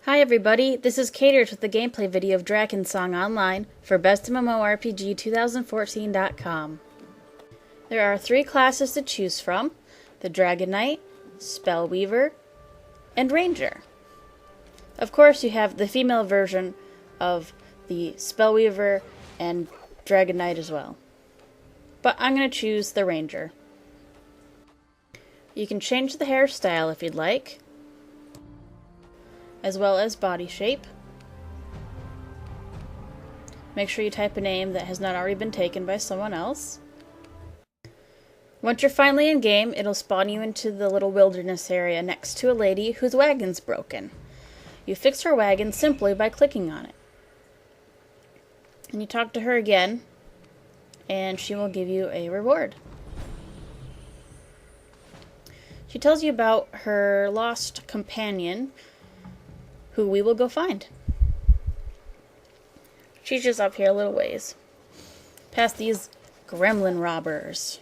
Hi everybody, this is Caters with the gameplay video of Drakensang Online for BestMMORPG2014.com. There are 3 classes to choose from: the Dragon Knight, Spellweaver, and Ranger. Of course, you have the female version of the Spellweaver and Dragon Knight as well. But I'm going to choose the Ranger. You can change the hairstyle if you'd like, as well as body shape. Make sure you type a name that has not already been taken by someone else. Once you're finally in game, it'll spawn you into the little wilderness area next to a lady whose wagon's broken. You fix her wagon simply by clicking on it. And you talk to her again, and she will give you a reward. She tells you about her lost companion, who we will go find. She's just up here a little ways, past these gremlin robbers.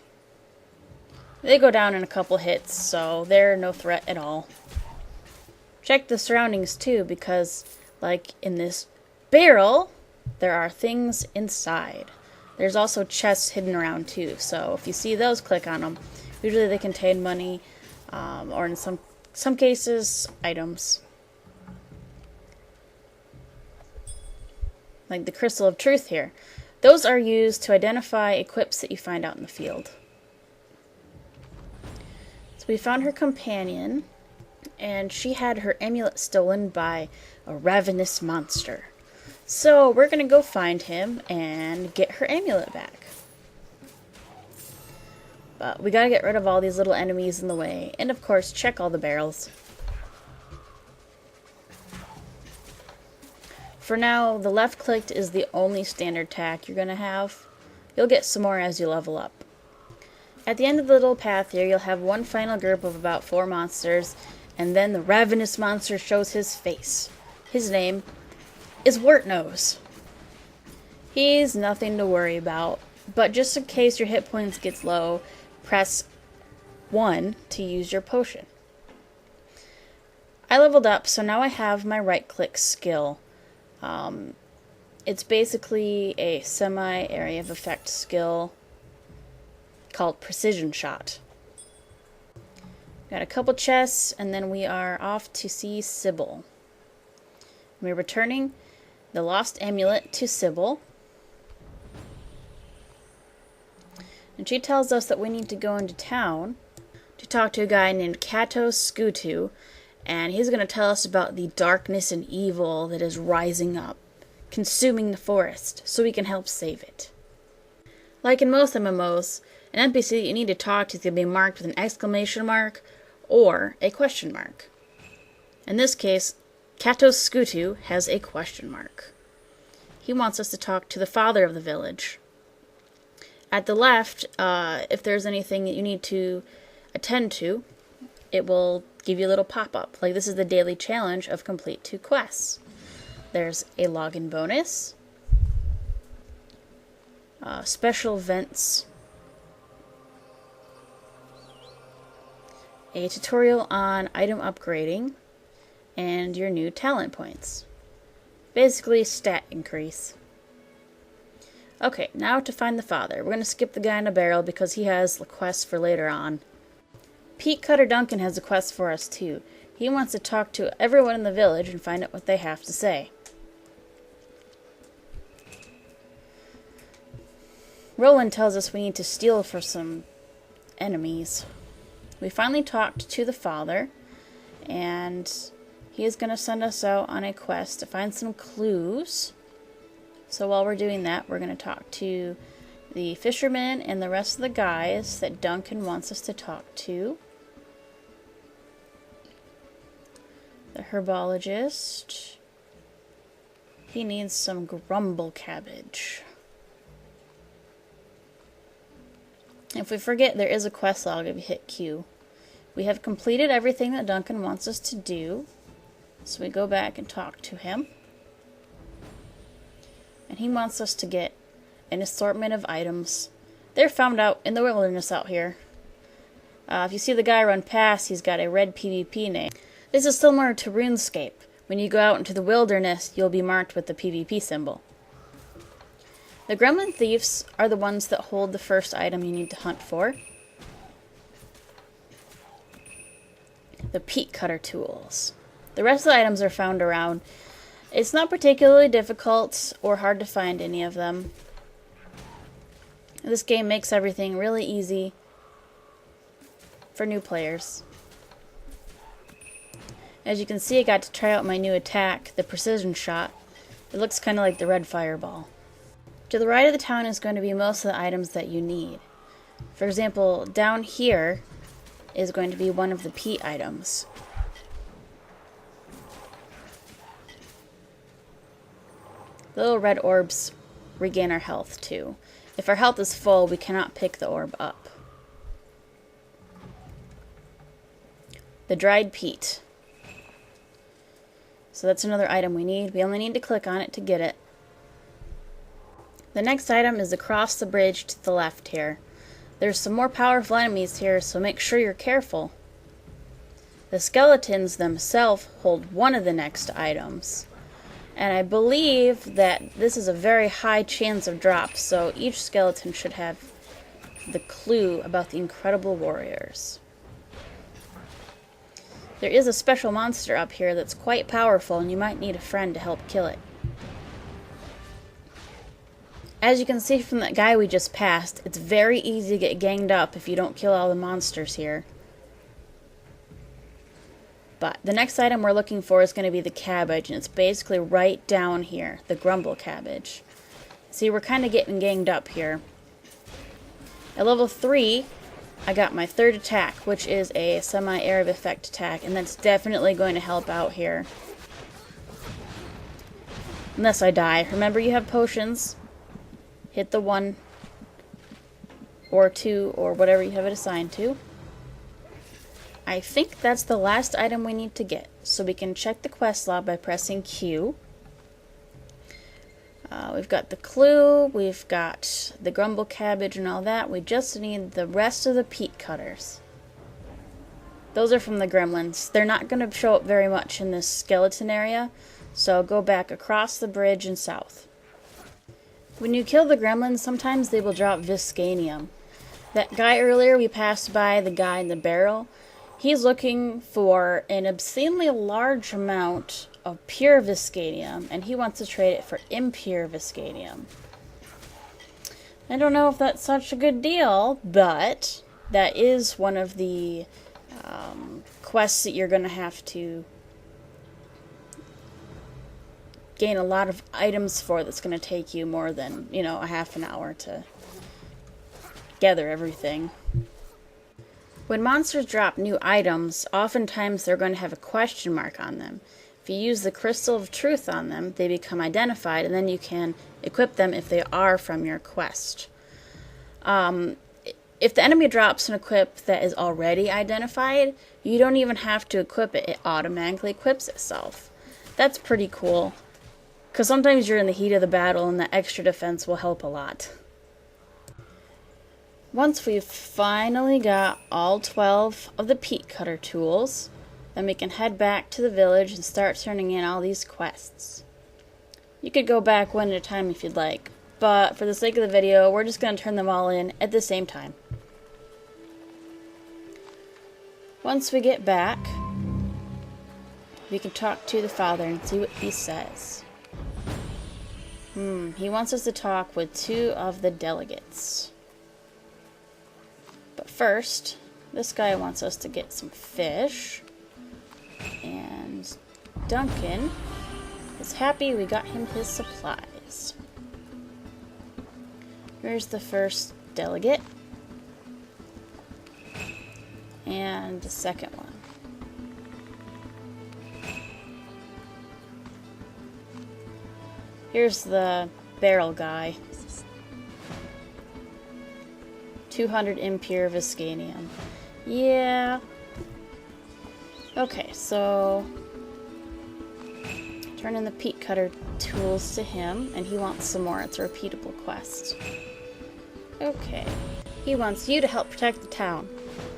They go down in a couple hits, so they're no threat at all. Check the surroundings too, because, like in this barrel, there are things inside. There's also chests hidden around too, so if you see those, click on them. Usually they contain money, or in some cases, items. Like the Crystal of Truth here. Those are used to identify equips that you find out in the field. So we found her companion, and she had her amulet stolen by a ravenous monster. So we're going to go find him and get her amulet back. But we got to get rid of all these little enemies in the way, and of course check all the barrels. For now, the left clicked is the only standard attack you're going to have. You'll get some more as you level up. At the end of the little path here, you'll have one final group of about 4 monsters, and then the ravenous monster shows his face. His name is Wartnose. He's nothing to worry about, but just in case your hit points gets low, press 1 to use your potion. I leveled up, so now I have my right click skill. It's basically a semi-area of effect skill called Precision Shot. Got a couple chests, and then we are off to see Sybil. We're returning the lost amulet to Sybil. And she tells us that we need to go into town to talk to a guy named Kato Skutu, and he's going to tell us about the darkness and evil that is rising up, consuming the forest, so we can help save it. Like in most MMOs, an NPC that you need to talk to is going to be marked with an exclamation mark or a question mark. In this case, Kato Skutu has a question mark. He wants us to talk to the father of the village. At the left, if there's anything that you need to attend to, it will give you a little pop-up. Like this is the daily challenge of complete 2 quests. There's a login bonus, special events, a tutorial on item upgrading, and your new talent points. Basically, stat increase. Okay, now to find the father. We're going to skip the guy in a barrel because he has quests for later on. Pete Cutter Duncan has a quest for us too. He wants to talk to everyone in the village and find out what they have to say. Roland tells us we need to steal for some enemies. We finally talked to the father, and he is going to send us out on a quest to find some clues. So while we're doing that, we're going to talk to the fisherman and the rest of the guys that Duncan wants us to talk to. The herbologist. He needs some grumble cabbage. If we forget, there is a quest log if you hit Q. We have completed everything that Duncan wants us to do, so we go back and talk to him. And he wants us to get an assortment of items. They're found out in the wilderness out here. If you see the guy run past, he's got a red PvP name. This is similar to RuneScape, When you go out into the wilderness, you'll be marked with the PvP symbol. The gremlin thieves are the ones that hold the first item you need to hunt for. The peat cutter tools. The rest of the items are found around. It's not particularly difficult or hard to find any of them. This game makes everything really easy for new players. As you can see, I got to try out my new attack, the precision shot. It looks kind of like the red fireball. To the right of the town is going to be most of the items that you need. For example, down here is going to be one of the peat items. The little red orbs regain our health too. If our health is full, we cannot pick the orb up. The dried peat. So that's another item we need. We only need to click on it to get it. The next item is across the bridge to the left here. There's some more powerful enemies here, so make sure you're careful. The skeletons themselves hold one of the next items. And I believe that this is a very high chance of drop, so each skeleton should have the clue about the incredible warriors. There is a special monster up here that's quite powerful, and you might need a friend to help kill it. As you can see from that guy we just passed, it's very easy to get ganged up if you don't kill all the monsters here. But the next item we're looking for is going to be the cabbage, and it's basically right down here, the grumble cabbage. See, we're kind of getting ganged up here. At level 3, I got my third attack, which is a semi-area of effect attack, and that's definitely going to help out here. Unless I die. Remember, you have potions. Hit the 1 or 2 or whatever you have it assigned to. I think that's the last item we need to get, so we can check the quest log by pressing Q. We've got the clue, we've got the grumble cabbage and all that. We just need the rest of the peat cutters. Those are from the gremlins. They're not going to show up very much in this skeleton area, so go back across the bridge and south. When you kill the gremlins, sometimes they will drop Viscanium. That guy earlier we passed by, the guy in the barrel, he's looking for an obscenely large amount of pure Viscanium, and he wants to trade it for impure Viscanium. I don't know if that's such a good deal, but that is one of the quests that you're going to have to gain a lot of items for. That's going to take you more than, a half an hour to gather everything. When monsters drop new items, oftentimes they're going to have a question mark on them. If you use the Crystal of Truth on them, they become identified, and then you can equip them if they are from your quest. If the enemy drops an equip that is already identified, you don't even have to equip it. It automatically equips itself. That's pretty cool, because sometimes you're in the heat of the battle, and that extra defense will help a lot. Once we've finally got all 12 of the peat cutter tools, then we can head back to the village and start turning in all these quests. You could go back one at a time if you'd like, but for the sake of the video, we're just going to turn them all in at the same time. Once we get back, we can talk to the father and see what he says. He wants us to talk with 2 of the delegates. But first, this guy wants us to get some fish. And Duncan is happy we got him his supplies. Here's the first delegate. And the second one. Here's the barrel guy. 200 impure Viscanium. Yeah. Okay, so turn in the peat cutter tools to him, and he wants some more. It's a repeatable quest. Okay. He wants you to help protect the town.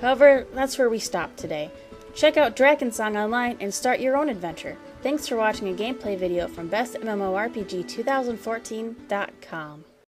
However, that's where we stop today. Check out Drakensang online and start your own adventure. Thanks for watching a gameplay video from bestmmorpg2014.com.